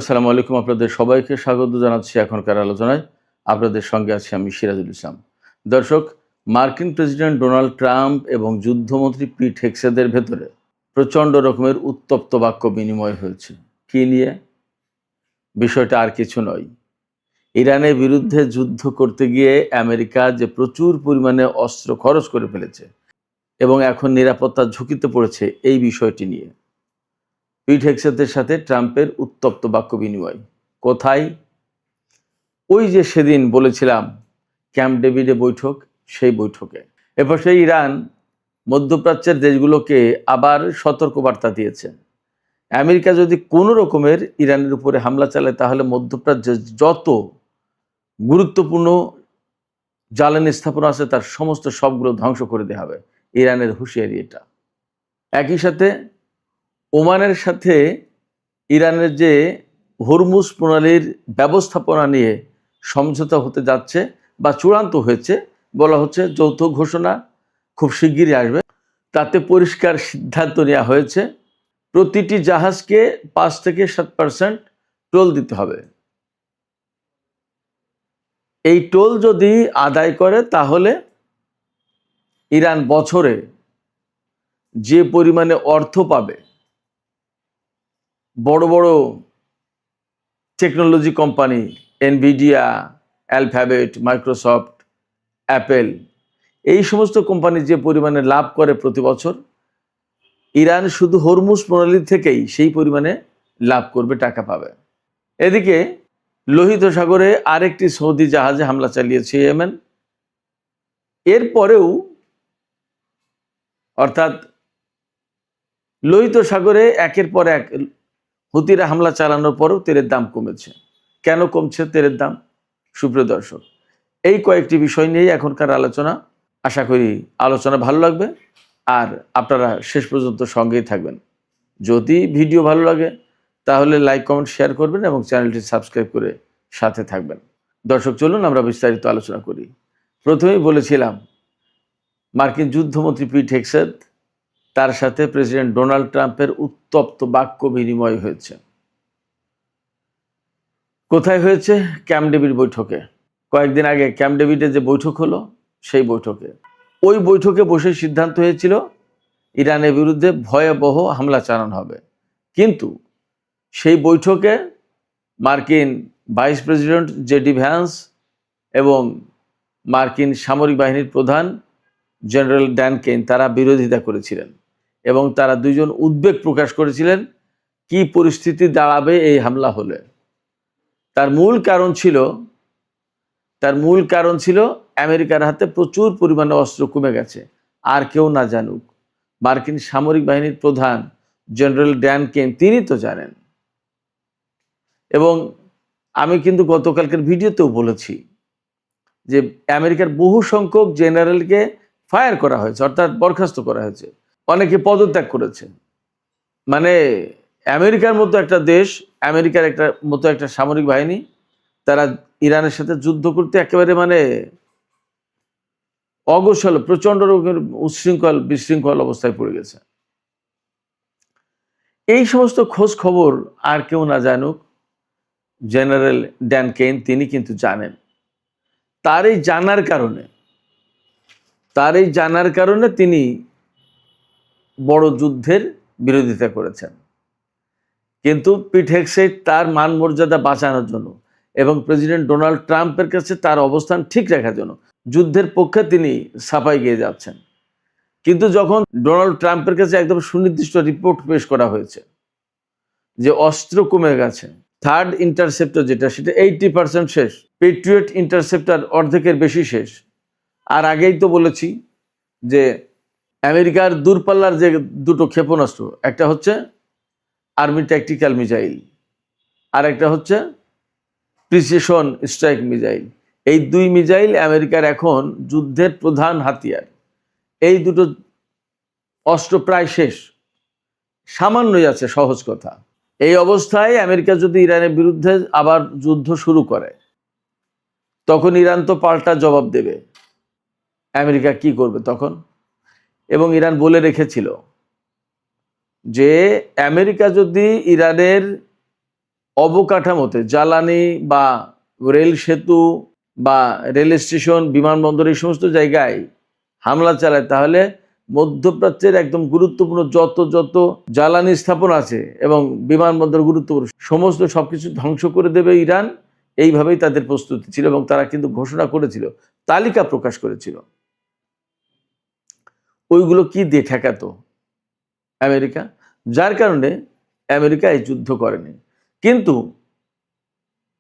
আসসালামু আলাইকুম। আপনাদের সবাইকে স্বাগত জানাচ্ছি এখনকার আলোচনায়। আপনাদের সঙ্গে আছি আমি সিরাজুল ইসলাম। দর্শক, মার্কিন প্রেসিডেন্ট ডোনাল্ড ট্রাম্প এবং যুদ্ধমন্ত্রী পিট হেগসেথের ভেতরে প্রচণ্ড রকমের উত্তপ্ত বাক্য বিনিময় হয়েছে। কী নিয়ে? বিষয়টা আর কিছু নয়, ইরানের বিরুদ্ধে যুদ্ধ করতে গিয়ে আমেরিকা যে প্রচুর পরিমাণে অস্ত্র খরচ করে ফেলেছে এবং এখন নিরাপত্তার ঝুঁকিতে পড়েছে, এই বিষয়টি নিয়ে পিট হেগসেথের সাথে ট্রাম্পের উত্তপ্ত বাক্য বিনিময়। কোথায়? ওই যে সেদিন বলেছিলাম ক্যাম্প ডেভিডে বৈঠক, সেই বৈঠকে। এরপর সেই ইরান মধ্যপ্রাচ্যের দেশগুলোকে আবার সতর্কবার্তা দিয়েছে, আমেরিকা যদি কোনো রকমের ইরানের উপরে হামলা চালায় তাহলে মধ্যপ্রাচ্যের যত গুরুত্বপূর্ণ জ্বালানি স্থাপনা আছে তার সমস্ত সবগুলো ধ্বংস করে দেওয়া হবে। ইরানের হুঁশিয়ারি এটা। একই সাথে ওমানের সাথে ইরানের যে হরমুজ প্রণালীর ব্যবস্থাপনা নিয়ে সমঝোতা হতে যাচ্ছে বা চূড়ান্ত হয়েছে, বলা হচ্ছে যৌথ ঘোষণা খুব শিগগিরই আসবে। তাতে পরিষ্কার সিদ্ধান্ত নেওয়া হয়েছে প্রতিটি জাহাজকে 5 থেকে 7% টোল দিতে হবে। এই টোল যদি আদায় করে তাহলে ইরান বছরে যে পরিমাণে অর্থ পাবে, বড় বড় technology company Nvidia, Alphabet, Microsoft, Apple, এই সমস্ত কোম্পানি যে পরিমাণে লাভ করে প্রতি বছর, ইরান শুধু হরমুজ প্রণালী থেকেই সেই পরিমাণে লাভ করবে, টাকা পাবে। এদিকে লোহিত সাগরে আরেকটি সৌদি জাহাজে হামলা চালিয়েছে ইয়েমেন। এরপরেও অর্থাৎ লোহিত সাগরে একের পর এক হুতিরা হামলা চালানোর পরেও তেলের দাম কমেছে। কেন কমছে তেলের দাম? সুপ্রিয় দর্শক, এই কয়েকটি বিষয় নিয়েই এখনকার আলোচনা। আশা করি আলোচনা ভালো লাগবে আর আপনারা শেষ পর্যন্ত সঙ্গেই থাকবেন। যদি ভিডিও ভালো লাগে তাহলে লাইক, কমেন্ট, শেয়ার করবেন এবং চ্যানেলটি সাবস্ক্রাইব করে সাথে থাকবেন। দর্শক, চলুন আমরা বিস্তারিত আলোচনা করি। প্রথমেই বলেছিলাম মার্কিন যুদ্ধমন্ত্রী পিট হেগসেথ, তার সাথে প্রেসিডেন্ট ডোনাল্ড ট্রাম্পের উত্তপ্ত বাক্য বিনিময় হয়েছে। কোথায় হয়েছে? ক্যাম্প ডেভিড বৈঠকে। কয়েকদিন আগে ক্যাম্প ডেভিডে যে বৈঠক হলো, সেই বৈঠকে, ওই বৈঠকে বসে সিদ্ধান্ত হয়েছিল ইরানের বিরুদ্ধে ভয়াবহ হামলা চালানো হবে। কিন্তু সেই বৈঠকে মার্কিন ভাইস প্রেসিডেন্ট জেডি ভ্যান্স এবং মার্কিন সামরিক বাহিনীর প্রধান জেনারেল ড্যান কেন তারা বিরোধিতা করেছিলেন এবং তারা দুইজন উদ্বেগ প্রকাশ করেছিলেন কি পরিস্থিতি দাঁড়াবে এই হামলা হলে। তার মূল কারণ ছিল আমেরিকার হাতে প্রচুর পরিমাণে অস্ত্র কমে গেছে। আর কেউ না জানুক, মার্কিন সামরিক বাহিনীর প্রধান জেনারেল ড্যান কেন তিনি তো জানেন। এবং আমি কিন্তু গতকালকের ভিডিওতেও বলেছি যে আমেরিকার বহু সংখ্যক জেনারেলকে ফায়ার করা হয়েছে, অর্থাৎ বরখাস্ত করা হয়েছে, অনেকে পদত্যাগ করেছে। মানে আমেরিকার মতো একটা দেশ, আমেরিকার মতো একটা সামরিক বাহিনী, তারা ইরানের সাথে যুদ্ধ করতে একেবারে অগোছল, প্রচণ্ড রকমের বিশৃঙ্খল অবস্থায় পড়ে গেছে। এই সমস্ত খোঁজ খবর আর কেউ না জানুক, জেনারেল ড্যান কেন তিনি কিন্তু জানেন। তার এই জানার কারণে তিনি বড় যুদ্ধের বিরোধিতা করেছেন। কিন্তু পিট হেগসেথ তার মান মর্যাদা বাঁচানোর জন্য এবং প্রেসিডেন্ট ডোনাল্ড ট্রাম্পের কাছে তার অবস্থান ঠিক রাখার জন্য যুদ্ধের পক্ষে তিনি সাফাই গেয়ে যাচ্ছেন। কিন্তু যখন ডোনাল্ড ট্রাম্পের কাছে একদম সুনির্দিষ্ট রিপোর্ট পেশ করা হয়েছে যে অস্ত্র কমে গেছে, থার্ড ইন্টারসেপ্টর যেটা, সেটা 80% শেষ, পেট্রিয়ট ইন্টারসেপ্টর অর্ধেকের বেশি শেষ। আর আগেই তো বলেছি যে আমেরিকার দূরপাল্লার যে দুটো ক্ষেপণাস্ত্র, একটা হচ্ছে আর্মি ট্যাকটিক্যাল মিসাইল আর একটা হচ্ছে প্রিসিশন স্ট্রাইক মিসাইল। এই দুই মিসাইল আমেরিকার এখন যুদ্ধের প্রধান হাতিয়ার। এই দুটো অস্ত্র প্রায় শেষ, সামান্যই আছে, সহজ কথা। এই অবস্থায় আমেরিকা যদি ইরানের বিরুদ্ধে আবার যুদ্ধ শুরু করে তখন ইরান তো পাল্টা জবাব দেবে। আমেরিকা কি করবে তখন? এবং ইরান বলে রেখেছিল যে আমেরিকা যদি ইরানের অবকাঠামোতে জ্বালানি বা রেল সেতু বা রেল স্টেশন, বিমানবন্দর এই সমস্ত জায়গায় হামলা চালায়, তাহলে মধ্যপ্রাচ্যের একদম গুরুত্বপূর্ণ যত যত জ্বালানি স্থাপন আছে এবং বিমানবন্দর গুরুত্বপূর্ণ সমস্ত সবকিছু ধ্বংস করে দেবে ইরান। এইভাবেই তাদের প্রস্তুতি ছিল এবং তারা কিন্তু ঘোষণা করেছিল, তালিকা প্রকাশ করেছিল। ওইগুলো কি দিয়ে ঠেকাতো? আমেরিকা। যার কারণে আমেরিকা এই যুদ্ধ করেনি। কিন্তু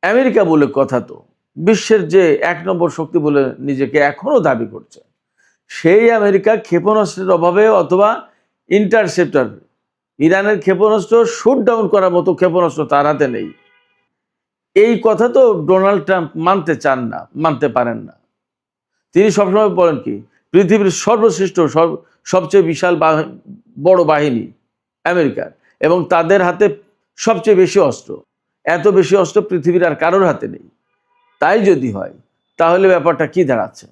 আমেরিকা বলে কথা তো বিশ্বের যে ১ নম্বর শক্তি বলে নিজেকে এখনো দাবি করছে, সেই আমেরিকা ক্ষেপণাস্ত্রের অভাবে অথবা ইন্টারসেপ্টর, ইরানের ক্ষেপণাস্ত্র শুট ডাউন করার মতো ক্ষেপণাস্ত্র তার হাতে নেই। এই কথা তো ডোনাল্ড ট্রাম্প মানতে চান না, মানতে পারেন না। তিনি সবসময় বলেন কি, পৃথিবীর সর্বশ্রেষ্ঠ সবচেয়ে বিশাল বড় বাহিনী আমেরিকার, এবং তাদের হাতে সবচেয়ে বেশি অস্ত্র। এত বেশি অস্ত্র পৃথিবীর আর কারোর হাতে নেই। তাই যদি হয় তাহলে ব্যাপারটা কি দাঁড়াচ্ছে?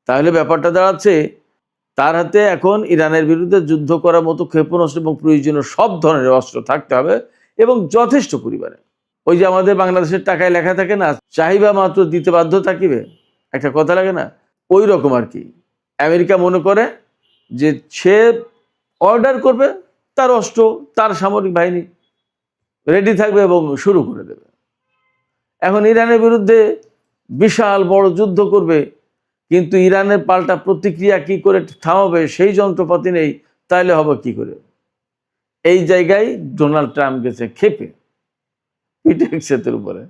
তাহলে ব্যাপারটা দাঁড়াচ্ছে তার হাতে এখন ইরানের বিরুদ্ধে যুদ্ধ করার মতো ক্ষেপণাস্ত্র এবং প্রয়োজনীয় সব ধরনের অস্ত্র থাকতে হবে এবং যথেষ্ট পরিমাণে। ওই যে আমাদের বাংলাদেশের টাকায় লেখা থাকে না, চাহিবা মাত্র দিতে বাধ্য থাকিবে, একটা কথা লাগে না, ওই রকম আর কি। আমেরিকা মনে করে যে সে অর্ডার করবে, তার অস্ত্র, তার সামরিক বাহিনী রেডি থাকবে এবং শুরু করে দেবে। এখন ইরানের বিরুদ্ধে বিশাল বড় যুদ্ধ করবে, কিন্তু ইরানের পাল্টা প্রতিক্রিয়া কি করে থামাবে সেই যন্ত্রপাতি নেই, তাইলে হবে কি করে? এই জায়গায় ডোনাল্ড ট্রাম্প গেছে ক্ষেপে পিট হেগসেতের উপরে।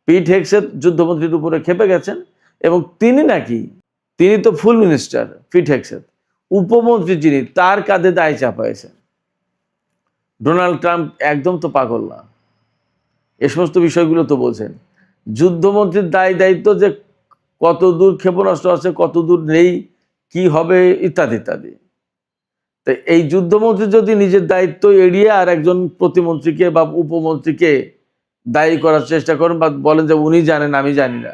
পিট হেগসেত যুদ্ধমন্ত্রীর উপরে ক্ষেপে গেছেন এবং তিনি তো ফুল মিনিস্টার, পিট হেগসেত উপমন্ত্রী যিনি, তার কাঁধে দায় চাপাইছেন। ডোনাল্ড ট্রাম্প একদম তো পাগল না, এ সমস্ত বিষয়গুলো তো বলছেন। যুদ্ধমন্ত্রীর দায়িত্ব যে কত দূর ক্ষেপণাস্ত্র আছে, কত দূর নেই, কি হবে ইত্যাদি ইত্যাদি। তো এই যুদ্ধমন্ত্রী যদি নিজের দায়িত্ব এড়িয়ে আর একজন প্রতিমন্ত্রীকে বা উপমন্ত্রীকে দায়ী করার চেষ্টা করেন বা বলেন যে উনি জানেন আমি জানি না,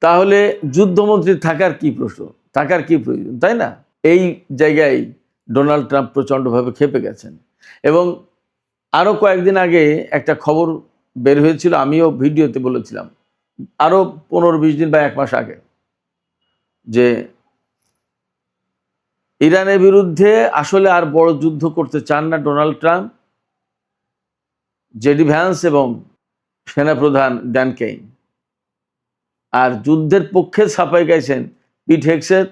তাহলে যুদ্ধমন্ত্রী থাকার কি প্রশ্ন, থাকার কি প্রয়োজন, তাই না? এই জায়গায় ডোনাল্ড ট্রাম্প প্রচণ্ডভাবে ক্ষেপে গেছেন। এবং আরও কয়েকদিন আগে একটা খবর বের হয়েছিল, আমিও ভিডিওতে বলেছিলাম, আরও 15-20 দিন বা 1 মাস আগে, যে ইরানের বিরুদ্ধে আসলে আর বড় যুদ্ধ করতে চান না ডোনাল্ড ট্রাম্প। জেডি ভ্যান্স এবং সেনাপ্রধান ড্যান কেইন, আর যুদ্ধের পক্ষে ছাপাই গাইছেন পিট হেগসেত,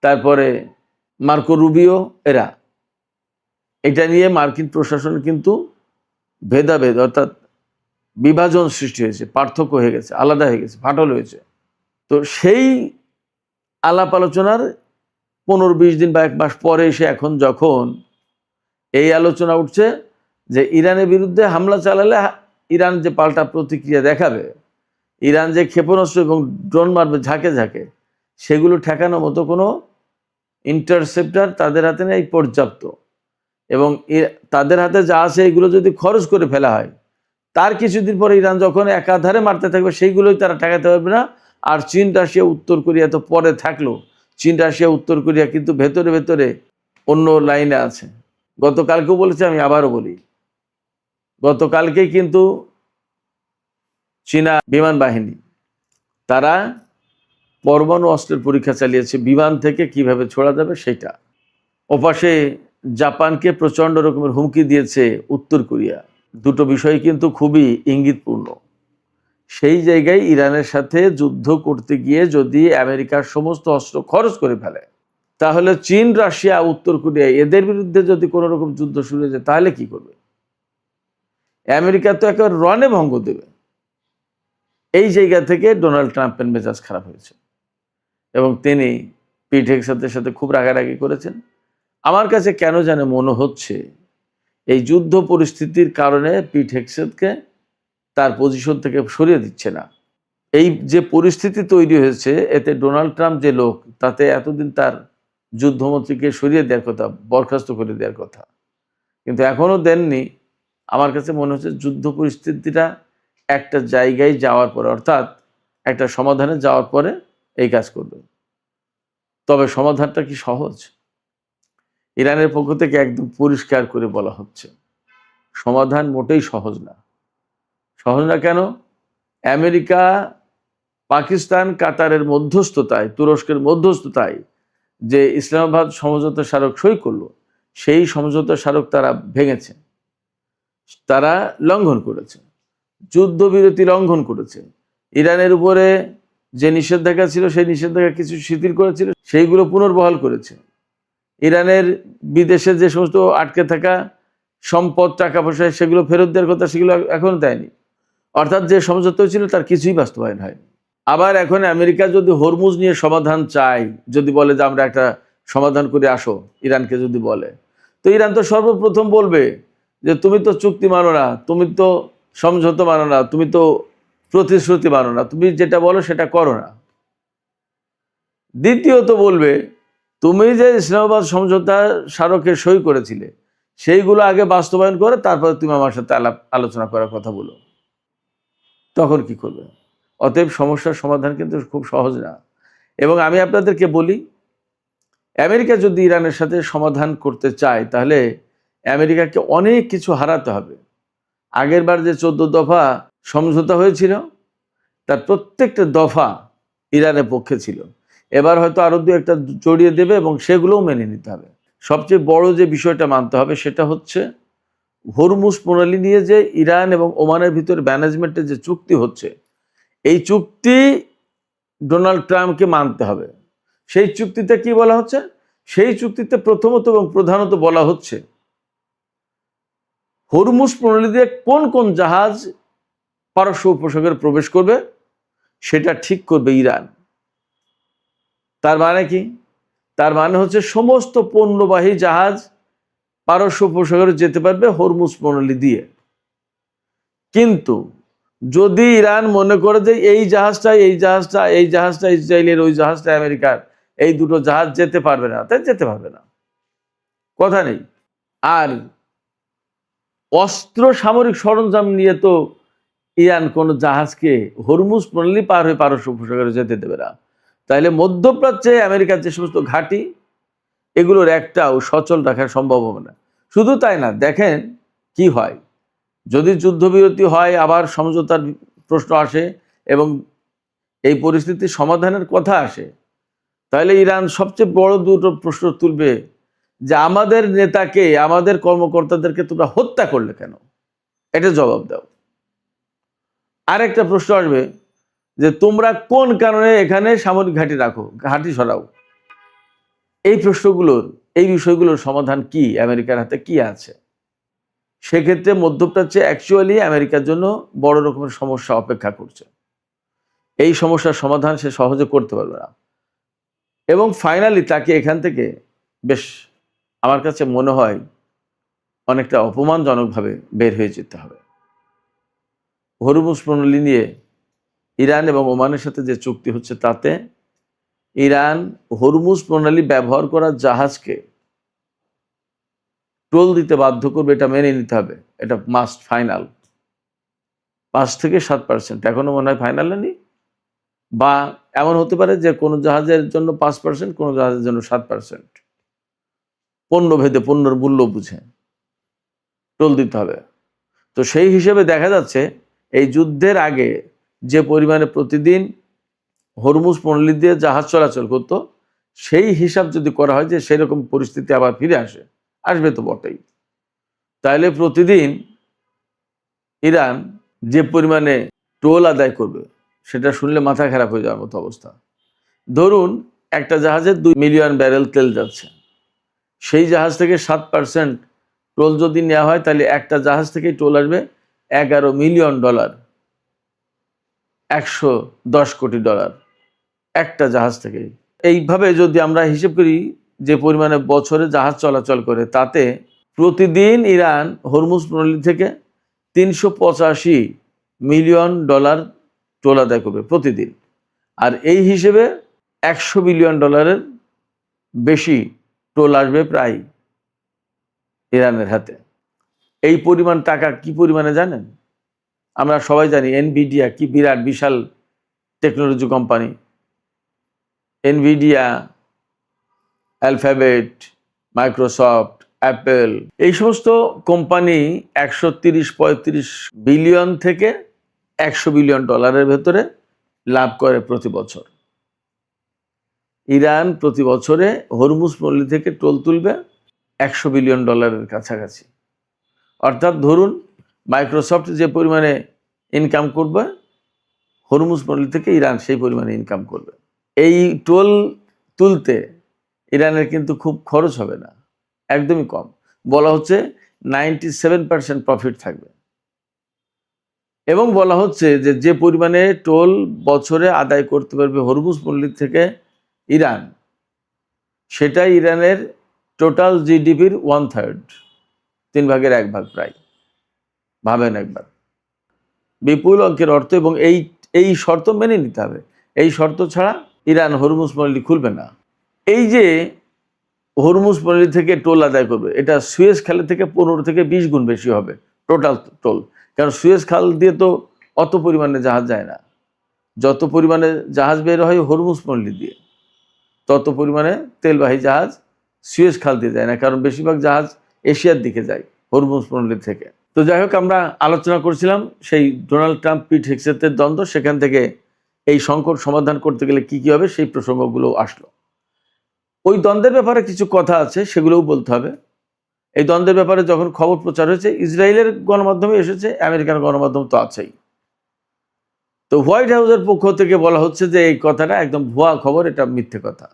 তারপরে মার্কো রুবিও। এরা এটা নিয়ে মার্কিন প্রশাসন কিন্তু ভেদাভেদ অর্থাৎ বিভাজন সৃষ্টি হয়েছে, পার্থক্য হয়ে গেছে, আলাদা হয়ে গেছে, ফাটল হয়েছে। তো সেই আলাপ আলোচনার 15-20 দিন বা 1 মাস পরে এসে এখন যখন এই আলোচনা উঠছে যে ইরানের বিরুদ্ধে হামলা চালালে ইরান যে পাল্টা প্রতিক্রিয়া দেখাবে, ইরান যে ক্ষেপণাস্ত্র এবং ড্রোন মারবে ঝাঁকে ঝাঁকে, সেগুলো ঠেকানোর মতো কোনো ইন্টারসেপ্টার তাদের হাতে নেই পর্যাপ্ত। এবং তাদের হাতে যা আছে এগুলো যদি খরচ করে ফেলা হয়, তার কিছুদিন পরে ইরান যখন একাধারে মারতে থাকবে, সেইগুলোই তারা ঠেকাতে পারবে না। আর চীন, রাশিয়া, উত্তর কোরিয়া তো পরে থাকলো, চীন, রাশিয়া, উত্তর কোরিয়া কিন্তু ভেতরে ভেতরে অন্য লাইনে আছে। গতকালকেও বলেছি, আমি আবারও বলি, গতকালকেই কিন্তু চীনা বিমান বাহিনী তারা পরমাণু অস্ত্রের পরীক্ষা চালিয়েছে, বিমান থেকে কিভাবে ছোড়া যাবে সেটা। ওপাশে জাপানকে প্রচণ্ড রকমের হুমকি দিয়েছে উত্তর কোরিয়া। দুটো বিষয় কিন্তু খুবই ইঙ্গিতপূর্ণ। সেই জায়গায় ইরানের সাথে যুদ্ধ করতে গিয়ে যদি আমেরিকার সমস্ত অস্ত্র খরচ করে ফেলে, তাহলে চীন, রাশিয়া, উত্তর কোরিয়া এদের বিরুদ্ধে যদি কোনো রকম যুদ্ধ শুরু হয়ে যায়, তাহলে কি করবে? আমেরিকা তো একেবারে রণে ভঙ্গ দেবে। এই জায়গা থেকে ডোনাল্ড ট্রাম্পের মেজাজ খারাপ হয়েছে এবং তিনি পিট হেগসেতের সাথে খুব রাগারাগি করেছেন। আমার কাছে কেন জানে মনে হচ্ছে এই যুদ্ধ পরিস্থিতির কারণে পিট হেগসেতকে তার পজিশন থেকে সরিয়ে দিচ্ছে না। এই যে পরিস্থিতি তৈরি হয়েছে, এতে ডোনাল্ড ট্রাম্প যে লোক, তাতে এতদিন তার যুদ্ধমন্ত্রীকে সরিয়ে দেওয়ার কথা, বরখাস্ত করে দেওয়ার কথা, কিন্তু এখনও দেননি। আমার কাছে মনে হচ্ছে যুদ্ধ পরিস্থিতিটা একটা জায়গায় যাওয়ার পরে, অর্থাৎ একটা সমাধানে যাওয়ার পরে এই কাজ করবে। তবে সমাধানটা কি সহজ? ইরানের পক্ষ থেকে একদম পরিষ্কার করে বলা হচ্ছে, সমাধান মোটেই সহজ না। সহজ না কেন? আমেরিকা, পাকিস্তান, কাতারের মধ্যস্থতায়, তুরস্কের মধ্যস্থতায় যে ইসলামাবাদ সমঝোতা স্মারক সই করলো, সেই সমঝোতা স্মারক তারা ভেঙেছে, তারা লঙ্ঘন করেছে, যুদ্ধবিরতি লঙ্ঘন করেছে। ইরানের উপরে যে নিষেধাজ্ঞা ছিল সেই নিষেধাজ্ঞা কিছু শিথিল করেছিল, সেইগুলো পুনর্বহাল করেছে। ইরানের বিদেশে যে সমস্ত আটকে থাকা সম্পদ, টাকা পয়সা, সেগুলো ফেরত দেওয়ার কথা, সেগুলো এখনো দেয়নি। অর্থাৎ যে সমঝোতা হয়েছিল তার কিছুই বাস্তবায়ন হয়নি। আবার এখন আমেরিকা যদি হরমুজ নিয়ে সমাধান চায়, যদি বলে যে আমরা একটা সমাধান করে আসো, ইরানকে যদি বলে, তো ইরান তো সর্বপ্রথম বলবে যে তুমি তো চুক্তি মানো না, তুমি তো সমঝোতা মানো না, তুমি তো প্রতিশ্রুতি মানো না, তুমি যেটা বলো সেটা করো না। দ্বিতীয়ত বলবে তুমি যে ইসলামাবাদ সমঝোতা স্মারকে সই করেছিলে সেইগুলো আগে বাস্তবায়ন করে তারপরে তুমি আমার সাথে আলোচনা করার কথা বলো। তখন কি করবে? অতএব সমস্যার সমাধান কিন্তু খুব সহজ না। এবং আমি আপনাদেরকে বলি, আমেরিকা যদি ইরানের সাথে সমাধান করতে চায় তাহলে আমেরিকাকে অনেক কিছু হারাতে হবে। আগের বার যে 14 দফা সমঝোতা হয়েছিল তার প্রত্যেকটা দফা ইরানের পক্ষে ছিল। এবার হয়তো আরো দু একটা জড়িয়ে দেবে এবং সেগুলোও মেনে নিতে হবে। সবচেয়ে বড় যে বিষয়টা মানতে হবে সেটা হচ্ছে হরমুজ প্রণালী নিয়ে যে ইরান এবং ওমানের ভিতরে ম্যানেজমেন্টের যে চুক্তি হচ্ছে, এই চুক্তি ডোনাল্ড ট্রাম্পকে মানতে হবে। সেই চুক্তিতে কি বলা হচ্ছে? সেই চুক্তিতে প্রথমত এবং প্রধানত বলা হচ্ছে হরমুজ প্রণালী দিয়ে কোন কোন জাহাজ পারস্য উপসাগরে প্রবেশ করবে সেটা ঠিক করবে ইরান। তার মানে কি? তার মানে হচ্ছে সমস্ত পণ্যবাহী জাহাজ পারস্য উপসাগরে যেতে পারবে হরমুজ প্রণালী দিয়ে। কিন্তু যদি ইরান মনে করে যে এই জাহাজটা ইসরায়েলের, ওই জাহাজটা আমেরিকার, এই দুটো জাহাজ যেতে পারবে না, তাই যেতে পারবে না, কথা নেই। আর অস্ত্র সামরিক সরঞ্জাম নিয়ে তো ইরান কোনো জাহাজকে হরমুজ প্রণালী পার হয়ে পারস্য উপসাগরে যেতে দেবে না। তাইলে মধ্যপ্রাচ্যে আমেরিকার যে সমস্ত ঘাঁটি, এগুলোর একটাও সচল রাখা সম্ভব হবে না। শুধু তাই না, দেখেন কি হয় যদি যুদ্ধবিরতি হয়, আবার সমঝোতার প্রশ্ন আসে এবং এই পরিস্থিতি সমাধানের কথা আসে, তাহলে ইরান সবচেয়ে বড় দুটো প্রশ্ন তুলবে যে আমাদের নেতাকে, আমাদের কর্মকর্তাদেরকে তোমরা হত্যা করলে কেন, এটা জবাব দাও। আরেকটা প্রশ্ন আসবে যে তোমরা কোন কারণে এখানে সামরিক ঘাঁটি রাখো, ঘাঁটি সরাও। এই প্রশ্নগুলোর, এই বিষয়গুলোর সমাধান কি, আমেরিকার হাতে কি আছে? সেক্ষেত্রে মধ্যপ্রাচ্যে অ্যাকচুয়ালি আমেরিকার জন্য বড় রকমের সমস্যা অপেক্ষা করছে। এই সমস্যার সমাধান সে সহজে করতে পারবে না এবং ফাইনালি তাকে এখান থেকে বেশ, আমার কাছে মনে হয়, অনেকটা অপমানজনকভাবে বের হয়ে যেতে হবে। হরমুজ প্রণালী নিয়ে ইরান এবং ওমানের সাথে যে চুক্তি হচ্ছে তাতে ইরান হরমুজ প্রণালী ব্যবহার করা জাহাজকে টোল দিতে বাধ্য করবে, এটা মেনে নিতে হবে, এটা মাস্ট, ফাইনাল। 5 থেকে 7%, এখনো মনে হয় ফাইনাল হয়নি, বা এমন হতে পারে যে কোনো জাহাজের জন্য 5%, কোনো জাহাজের জন্য 7%, পণ্য ভেদে, পণ্যের মূল্য বুঝে টোল দিতে হবে। তো সেই হিসেবে দেখা যাচ্ছে এই যুদ্ধের আগে যে পরিমাণে প্রতিদিন হরমুজ প্রণালী দিয়ে জাহাজ চলাচল করত, সেই হিসাব যদি করা হয় যে সেরকম পরিস্থিতি আবার ফিরে আসবে তো বটেই, তাহলে প্রতিদিন ইরান যে পরিমাণে টোল আদায় করবে সেটা শুনলে মাথা খারাপ হয়ে যাওয়ার মতো অবস্থা। ধরুন একটা জাহাজে 2 মিলিয়ন ব্যারেল তেল যাচ্ছে, সেই জাহাজ থেকে 7% টোল যদি নেওয়া হয় তাহলে একটা জাহাজ থেকেই টোল আসবে $11 মিলিয়ন, $110 কোটি, একটা জাহাজ থেকেই। এইভাবে যদি আমরা হিসেব করি যে পরিমাণে বছরে জাহাজ চলাচল করে, তাতে প্রতিদিন ইরান হরমুজ প্রণালী থেকে $385 মিলিয়ন টোল আদায় করবে প্রতিদিন। আর এই হিসেবে $100 বিলিয়ন বেশি টোল আসবে প্রায় ইরানের হাতে। এই পরিমাণ টাকা কি পরিমাণে জানেন? আমরা সবাই জানি এনভিডিয়া কি বিরাট বিশাল technology company. Nvidia, Alphabet, Microsoft, Apple, এই সমস্ত কোম্পানি 130-135 বিলিয়ন থেকে 100 বিলিয়ন ডলারের ভেতরে লাভ করে প্রতি বছর। ইরান প্রতি বছরে হরমুজ পল্লী থেকে টোল তুলবে 100 বিলিয়ন ডলারের কাছাকাছি। অর্থাৎ ধরুন মাইক্রোসফট যে পরিমাণে ইনকাম করবে, হরমুজ পল্লী থেকে ইরান সেই পরিমাণে ইনকাম করবে। এই টোল তুলতে ইরানের কিন্তু খুব খরচ হবে না, একদমই কম। বলা হচ্ছে 97% প্রফিট থাকবে। এবং বলা হচ্ছে যে পরিমাণে টোল বছরে আদায় করতে পারবে হরমুজ পল্লী থেকে ইরান, সেটা ইরানের টোটাল জিডিপির 1/3, 3 ভাগের 1 ভাগ প্রায়। ভাবেন একবার, বিপুল অঙ্কের অর্থ। এবং এই শর্ত মেনে নিতে হবে। এই শর্ত ছাড়া ইরান হরমুজ পল্লী খুলবে না। এই যে হরমুজ পল্লী থেকে টোল আদায় করবে, এটা সুয়েজ খালের থেকে 15 থেকে 20 গুণ বেশি হবে টোটাল টোল। কারণ সুয়েজ খাল দিয়ে তো অত পরিমাণে জাহাজ যায় না। যত পরিমাণে জাহাজ বের হয় হরমুজ পল্লী দিয়ে, তত পরিমাণে তেলবাহী জাহাজ সুয়েজ খাল দিয়ে যায় না। কারণ বেশিরভাগ জাহাজ এশিয়ার দিকে যায় হরমুজ পল্লী থেকে। তো যাই হোক, আমরা আলোচনা করছিলাম সেই ডোনাল্ড ট্রাম্প পিট হেগসেথের দ্বন্দ্ব। সেখান থেকে এই সংকট সমাধান করতে গেলে কি কি হবে সেই প্রসঙ্গগুলো আসলো। ওই দ্বন্দ্বের ব্যাপারে কিছু কথা আছে, সেগুলোও বলতে হবে। এই দ্বন্দ্বের ব্যাপারে যখন খবর প্রচার হয়েছে, ইসরায়েলের গণমাধ্যমে এসেছে, আমেরিকার গণমাধ্যম তো আছেই। তো হোয়াইট হাউসের পক্ষ থেকে বলা হচ্ছে যে এই কথাটা একদম ভুয়া খবর, এটা মিথ্যে কথা।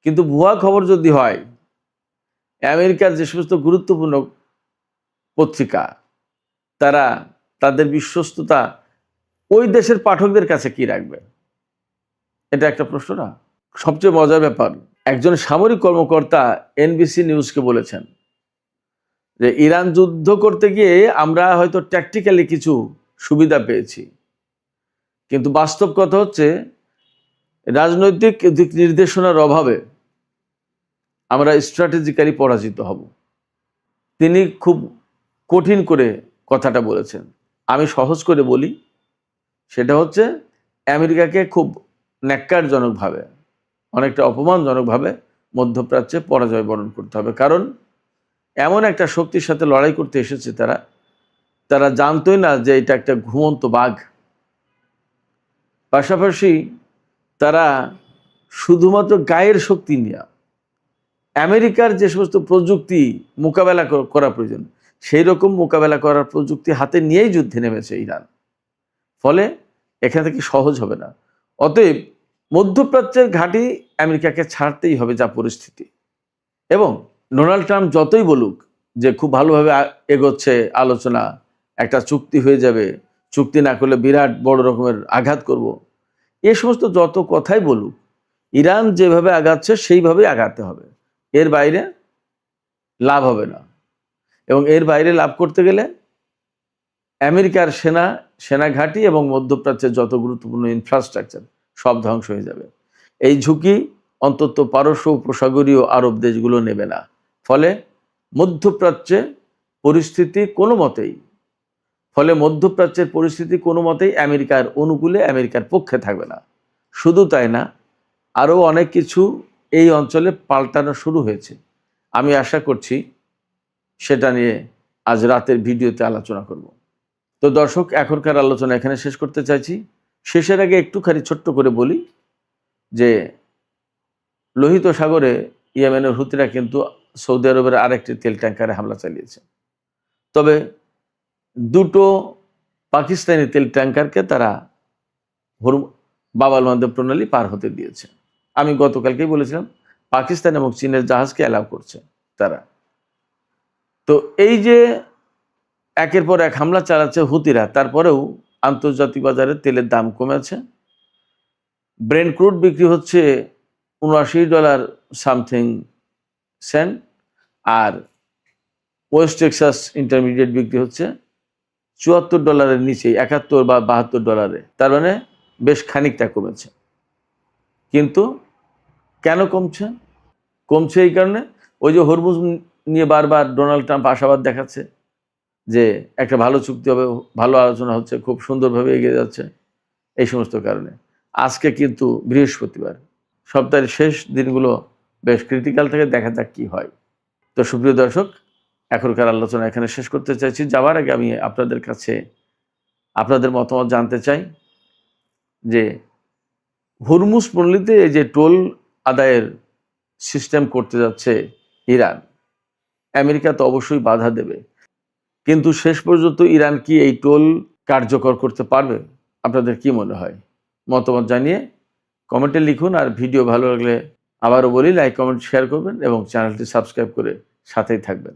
কিন্তু ভুয়া খবর যদি হয়, আমেরিকার যে সমস্ত গুরুত্বপূর্ণ পত্রিকা, তারা তাদের বিশ্বস্ততা ওই দেশের পাঠকদের কাছে কি রাখবে? এটা একটা প্রশ্ন না? সবচেয়ে মজার ব্যাপার, একজন সামরিক কর্মকর্তা এনবিসি নিউজকে বলেছেন যে ইরান যুদ্ধ করতে গিয়ে আমরা হয়তো ট্যাকটিক্যালি কিছু সুবিধা পেয়েছি, কিন্তু বাস্তব কথা হচ্ছে রাজনৈতিক দিক নির্দেশনার অভাবে আমরা স্ট্র্যাটেজিক্যালি পরাজিত হব। তিনি খুব কঠিন করে কথাটা বলেছেন। আমি সহজ করে বলি, সেটা হচ্ছে আমেরিকাকে খুব ন্যাক্কারজনকভাবে, অনেকটা অপমানজনকভাবে মধ্যপ্রাচ্যে পরাজয় বরণ করতে হবে। কারণ এমন একটা শক্তির সাথে লড়াই করতে এসেছে তারা জানতোই না যে এটা একটা ঘুমন্ত বাঘ। পাশাপাশি তারা শুধুমাত্র গায়ের শক্তি নিয়ে আমেরিকার যে সমস্ত প্রযুক্তি মোকাবেলা করা প্রয়োজন, সেই রকম মোকাবেলা করার প্রযুক্তি হাতে নিয়েই যুদ্ধে নেমেছে ইরান। ফলে এখান থেকে সহজ হবে না। অতএব মধ্যপ্রাচ্যের ঘাঁটি আমেরিকাকে ছাড়তেই হবে, যা পরিস্থিতি। এবং ডোনাল্ড ট্রাম্প যতই বলুক যে খুব ভালোভাবে এগোচ্ছে আলোচনা, একটা চুক্তি হয়ে যাবে, চুক্তি না করলে বিরাট বড় রকমের আঘাত করব, এ সমস্ত যত কথাই বলুক, ইরান যেভাবে আগাচ্ছে সেইভাবেই আগাতে হবে। এর বাইরে লাভ হবে না। এবং এর বাইরে লাভ করতে গেলে আমেরিকার সেনা ঘাঁটি এবং মধ্যপ্রাচ্যের যত গুরুত্বপূর্ণ ইনফ্রাস্ট্রাকচার সব ধ্বংস হয়ে যাবে। এই ঝুঁকি অন্তত পারস্য উপসাগরীয় আরব দেশগুলো নেবে না। ফলে মধ্যপ্রাচ্যে পরিস্থিতি কোনো মতেই আমেরিকার অনুকূলে, আমেরিকার পক্ষে থাকবে না। শুধু তাই না, আরও অনেক কিছু এই অঞ্চলে পাল্টানো শুরু হয়েছে। আমি আশা করছি সেটা নিয়ে আজ রাতের ভিডিওতে আলোচনা করব। তো দর্শক, এখনকার আলোচনা এখানে শেষ করতে চাইছি। শেষের আগে একটুখানি ছোট্ট করে বলি যে লোহিত সাগরে ইয়েমেনের হুতিরা কিন্তু সৌদি আরবের আরেকটি তেল ট্যাঙ্কারে হামলা চালিয়েছে। তবে দুটো পাকিস্তানি তেল ট্যাঙ্কারকে তারা বাব আল মানদেব প্রণালী পার হতে দিয়েছে। আমি গতকালকেই বলেছিলাম পাকিস্তান এবং চীনের জাহাজকে অ্যালাউ করছে তারা। তো এই যে একের পর এক হামলা চালাচ্ছে হুতিরা, তারপরেও আন্তর্জাতিক বাজারে তেলের দাম কমেছে। ব্রেন্ট ক্রুড বিক্রি হচ্ছে $79 সামথিং সেন্ট, আর ওয়েস্ট টেক্সাস ইন্টারমিডিয়েট বিক্রি হচ্ছে $74 নিচে, 71 বা $72। তার মানে বেশ খানিকটা কমেছে। কিন্তু কেন কমছে এই কারণে, ওই যে হরমুজ নিয়ে বারবার ডোনাল্ড ট্রাম্প আশাবাদ দেখাচ্ছে যে একটা ভালো চুক্তি হবে, ভালো আলোচনা হচ্ছে, খুব সুন্দরভাবে এগিয়ে যাচ্ছে। এই সমস্ত কারণে আজকে কিন্তু বৃহস্পতিবার, সপ্তাহের শেষ দিনগুলো বেশ ক্রিটিক্যাল থেকে, দেখা যাক কি হয়। তো সুপ্রিয় দর্শক, এখনকার আলোচনা এখানে শেষ করতে চাইছি। যাওয়ার আগে আমি আপনাদের কাছে আপনাদের মতামত জানতে চাই যে হরমুজ পল্লীতে এই যে টোল আদায়ের সিস্টেম করতে যাচ্ছে ইরান, আমেরিকা তো অবশ্যই বাধা দেবে, কিন্তু শেষ পর্যন্ত ইরান কি এই টোল কার্যকর করতে পারবে? আপনাদের কি মনে হয়? মতামত জানিয়ে কমেন্টে লিখুন। আর ভিডিও ভালো লাগলে আবারও বলি, লাইক, কমেন্ট, শেয়ার করবেন এবং চ্যানেলটি সাবস্ক্রাইব করে সাথেই থাকবেন।